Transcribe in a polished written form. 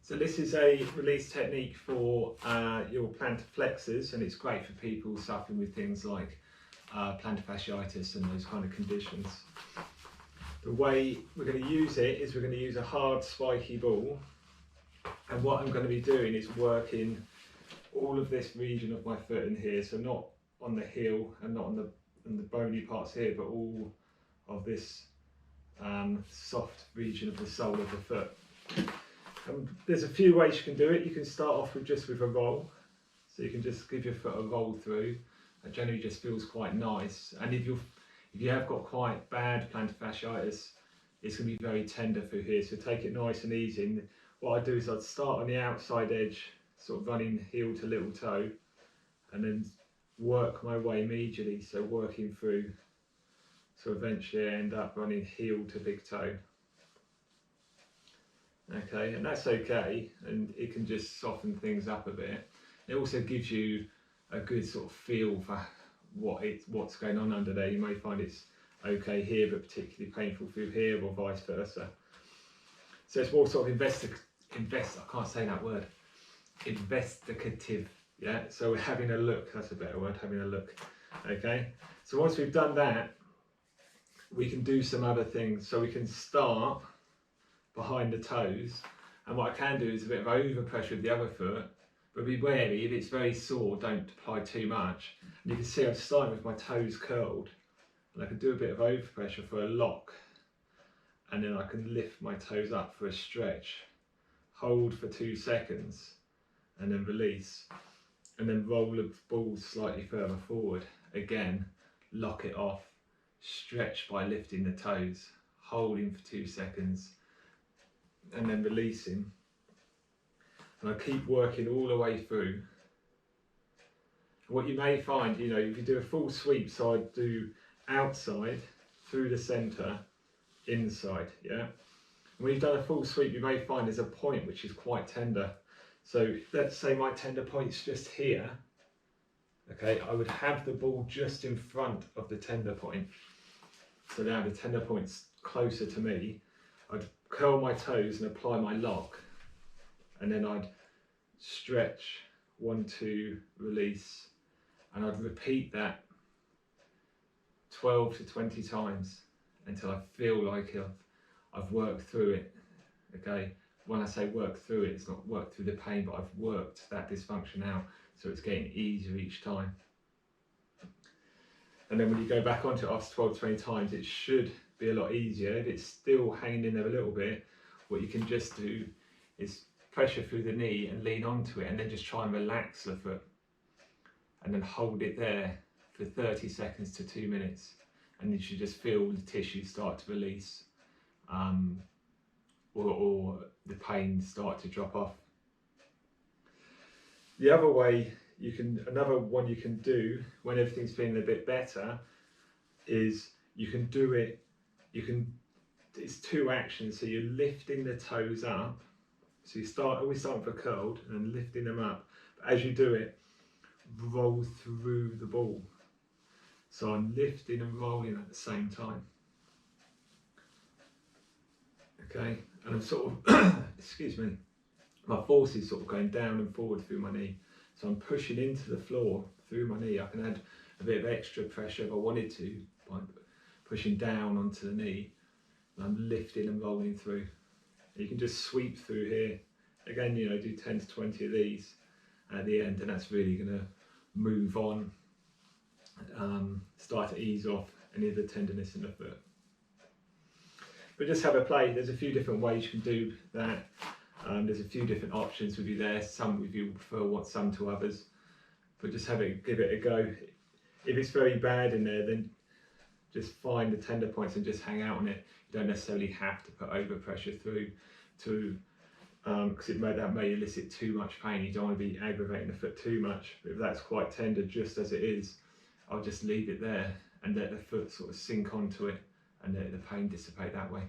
So this is a release technique for your plantar flexors, and it's great for people suffering with things like plantar fasciitis and those kind of conditions. The way we're going to use it is we're going to use a hard spiky ball, and what I'm going to be doing is working all of this region of my foot in here, so not on the heel and not on the bony parts here, but all of this soft region of the sole of the foot. There's a few ways you can do it. You can start off with just with a roll, so you can just give your foot a roll through. It generally just feels quite nice, and if you have got quite bad plantar fasciitis, it's going to be very tender through here, so take it nice and easy. And what I do is I'd start on the outside edge, sort of running heel to little toe, and then work my way immediately, so working through, so eventually I end up running heel to big toe. Okay, and that's okay, and it can just soften things up a bit. It also gives you a good sort of feel for what's going on under there. You may find it's okay here, but particularly painful through here, or vice versa. So it's more sort of I can't say that word. Investigative, yeah. So we're having a look. That's a better word. Having a look. Okay. So once we've done that, we can do some other things. So we can start behind the toes, and what I can do is a bit of overpressure with the other foot, but be wary, if it's very sore, don't apply too much. And you can see I'm starting with my toes curled, and I can do a bit of overpressure for a lock, and then I can lift my toes up for a stretch, hold for 2 seconds, and then release, and then roll the ball slightly further forward. Again, lock it off, stretch by lifting the toes, holding for 2 seconds, and then releasing. And I keep working all the way through. What you may find, you know, if you do a full sweep, so I do outside, through the centre, inside, yeah? And when you've done a full sweep, you may find there's a point which is quite tender. So let's say my tender point's just here, okay? I would have the ball just in front of the tender point. So now the tender point's closer to me. I'd curl my toes and apply my lock, and then I'd stretch, 1, 2, release, and I'd repeat that 12 to 20 times until I feel like I've worked through it. Okay, when I say work through it, it's not work through the pain, but I've worked that dysfunction out, so it's getting easier each time. And then when you go back onto it after 12 to 20 times, it should be a lot easier. If it's still hanging in there a little bit, what you can just do is pressure through the knee and lean onto it, and then just try and relax the foot, and then hold it there for 30 seconds to 2 minutes, and you should just feel the tissue start to release, or the pain start to drop off. The other way another one you can do when everything's feeling a bit better is you can do it. It's 2 actions. So you're lifting the toes up. So you always start with a curled and then lifting them up. But as you do it, roll through the ball. So I'm lifting and rolling at the same time. Okay, and I'm sort of, excuse me, my force is sort of going down and forward through my knee. So I'm pushing into the floor through my knee. I can add a bit of extra pressure if I wanted to by pushing down onto the knee. And I'm lifting and rolling through. You can just sweep through here. Again, you know, do 10 to 20 of these at the end, and that's really going to move on, start to ease off any of the tenderness in the foot. But just have a play. There's a few different ways you can do that. There's a few different options with you there. Some of you prefer some to others, but just give it a go. If it's very bad in there, then just find the tender points and just hang out on it. You don't necessarily have to put overpressure through because that may elicit too much pain. You don't want to be aggravating the foot too much. But if that's quite tender just as it is, I'll just leave it there and let the foot sort of sink onto it and let the pain dissipate that way.